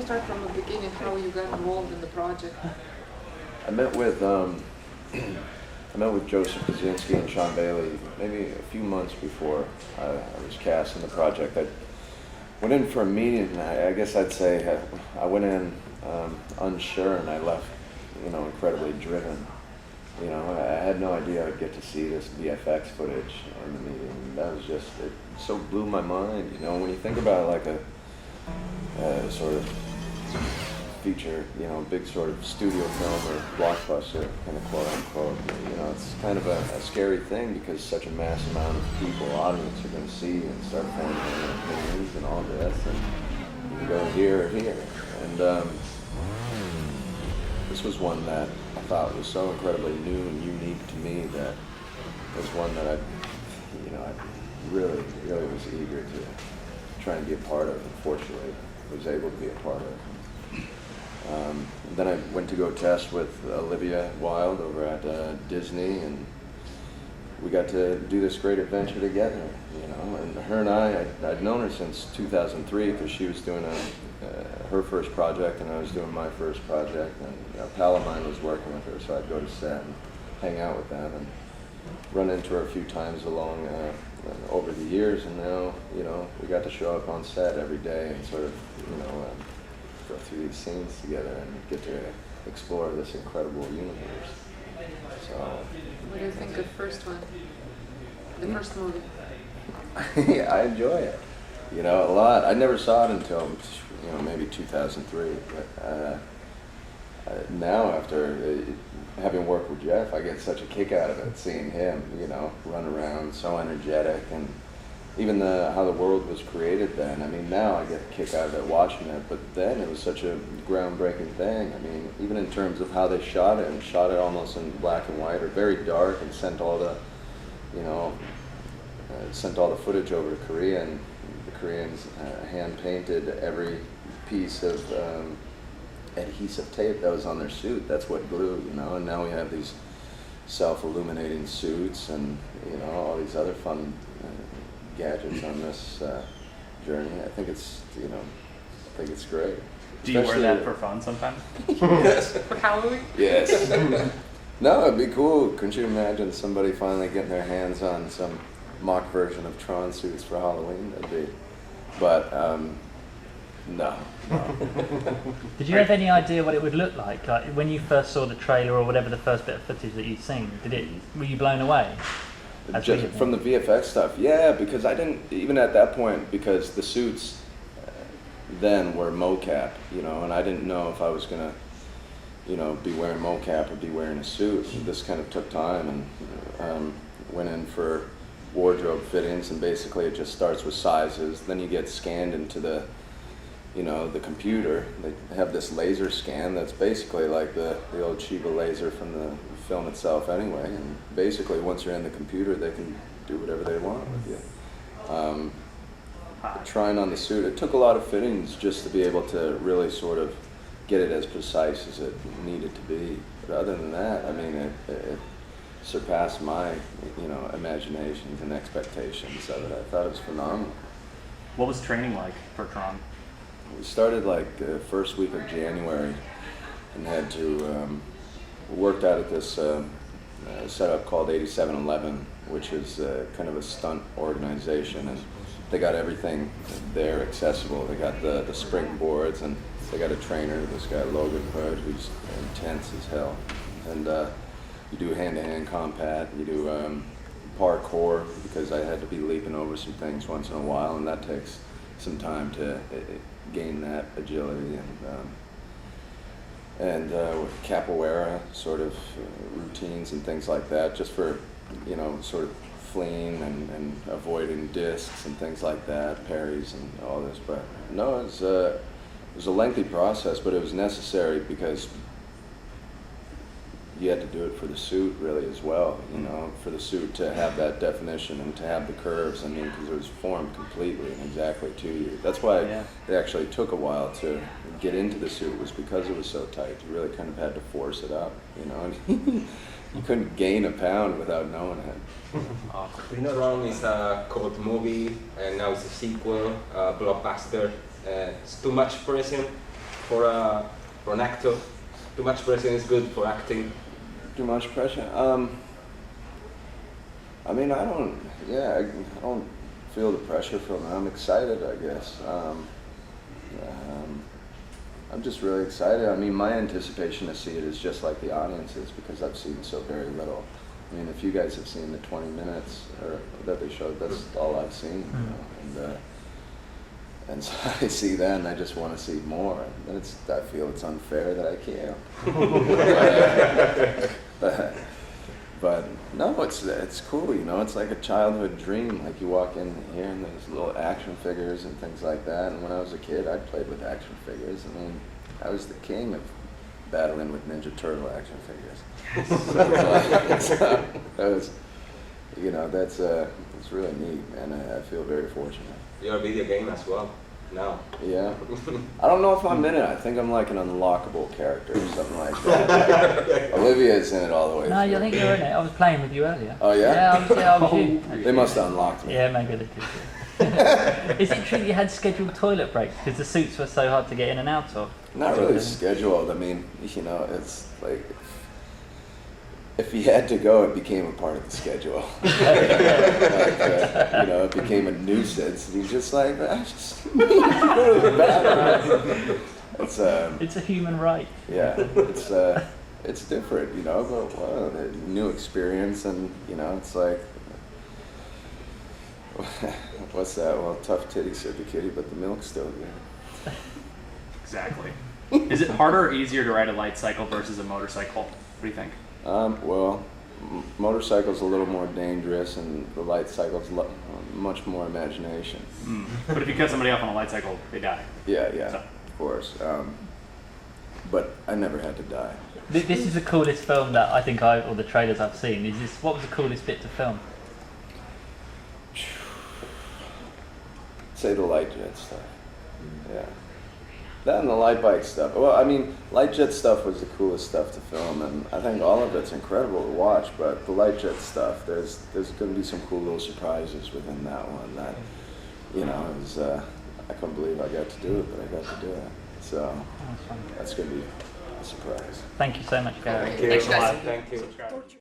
start from the beginning, how you got involved in the project? I met with Joseph Kaczynski and Sean Bailey maybe a few months before I was cast in the project. I went in for a meeting. I guess I'd say I went in unsure, and I left, incredibly driven. I had no idea I'd get to see this VFX footage in the meeting. That was just, it so blew my mind. When you think about like a sort of feature, big sort of studio film or blockbuster, kind of quote unquote, it's kind of a scary thing because such a mass amount of people, audience, are going to see and start forming their opinions and all this, and you can go here or here. And this was one that I thought was so incredibly new and unique to me that it was one that I really, really was eager to try and be a part of, and fortunately was able to be a part of. And then I went to go test with Olivia Wilde over at Disney, and we got to do this great adventure together, and her and I'd known her since 2003 because she was doing her first project and I was doing my first project, and a pal of mine was working with her, so I'd go to set and hang out with them and run into her a few times along over the years, and now, we got to show up on set every day and sort of, go through these scenes together and get to explore this incredible universe. So, what do you think of the first one? The first movie? Yeah, I enjoy it. A lot. I never saw it until, maybe 2003. But now, after having worked with Jeff, I get such a kick out of it, seeing him, run around, so energetic, and even how the world was created then. I mean, now I get a kick out of it watching it, but then it was such a groundbreaking thing. I mean, even in terms of how they shot it, and shot it almost in black and white or very dark, and sent all the, sent all the footage over to Korea, and the Koreans hand painted every piece of adhesive tape that was on their suit. That's what glue, and now we have these self-illuminating suits and, all these other fun gadgets on this journey. I think it's, great. Do you wear that for fun sometimes? Yes. For Halloween? Yes. No, it'd be cool. Couldn't you imagine somebody finally getting their hands on some mock version of Tron suits for Halloween? That'd be, but no. Did you have any idea what it would look like? Like when you first saw the trailer or whatever the first bit of footage that you'd seen, were you blown away? Just from the VFX stuff, yeah, because I didn't, even at that point, because the suits then were mocap, and I didn't know if I was gonna, be wearing mocap or be wearing a suit. This kind of took time, and went in for wardrobe fittings, and basically it just starts with sizes. Then you get scanned into the computer. They have this laser scan that's basically like the old Chiba laser from the film itself anyway, and basically once you're in the computer they can do whatever they want with you. Trying on the suit, it took a lot of fittings just to be able to really sort of get it as precise as it needed to be. But other than that, I mean, it surpassed my imaginations and expectations of it. I thought it was phenomenal. What was training like for Tron? We started like the first week of January and had to worked out at this setup called 8711, which is kind of a stunt organization, and they got everything there accessible. They got the springboards, and they got a trainer, this guy Logan Hood, who's intense as hell. And you do hand-to-hand combat, you do parkour, because I had to be leaping over some things once in a while, and that takes some time to gain that agility, and capoeira sort of routines and things like that, just for, sort of fleeing and avoiding discs and things like that, parries and all this. But no, it was a lengthy process, but it was necessary because you had to do it for the suit really as well, for the suit to have that definition and to have the curves, because it was formed completely and exactly to you. That's why it actually took a while to get into the suit, was because it was so tight. You really kind of had to force it up, You couldn't gain a pound without knowing it. Tron is a cult movie, and now it's a sequel, blockbuster. It's too much pressure for an actor? Too much pressure is good for acting. Too much pressure? I mean, I don't feel the pressure from it. I'm excited, I guess. I'm just really excited. I mean, my anticipation to see it is just like the audience's because I've seen so very little. I mean, if you guys have seen the 20 minutes that they showed, that's all I've seen. You know? And so I see that, and I just want to see more. And I feel it's unfair that I can't. But no, it's cool. You know, it's like a childhood dream. Like you walk in here, and there's little action figures and things like that. And when I was a kid, I played with action figures. I mean, I was the king of battling with Ninja Turtle action figures. So that was, you know, it's really neat, man. I feel very fortunate. You're a video game as well now. Yeah. I don't know if I'm in it. I think I'm like an unlockable character or something like that. Olivia's in it all the way No, through. I think you're in it. I was playing with you earlier. Oh yeah? Yeah, I was you. They must have unlocked me. Yeah, maybe they did. Is it true you had scheduled toilet breaks because the suits were so hard to get in and out of? Not really scheduled. I mean, you know, it's like if he had to go, it became a part of the schedule. You know, it became a nuisance. And he's just like, I just need to go to the bathroom. It's a human right. Yeah, it's different, you know, but well, a new experience, and you know, it's like, what's that? Well, tough titty, said the kitty, but the milk's still good. Exactly. Is it harder or easier to ride a light cycle versus a motorcycle? What do you think? Well, motorcycle's a little more dangerous, and the light cycle's much more imagination. But if you cut somebody off on a light cycle, they die. Yeah, So. of course. But I never had to die. This is the coolest film that I think or the trailers I've seen. What was the coolest bit to film? Say the light jet stuff. Yeah. That and the light bike stuff. Well, I mean, light jet stuff was the coolest stuff to film, and I think all of it's incredible to watch. But the light jet stuff, there's going to be some cool little surprises within that one. That, you know, it was, I couldn't believe I got to do it, but I got to do it. So that's going to be a surprise. Thank you so much, Garett. Thank you. Thanks, guys. Thank you.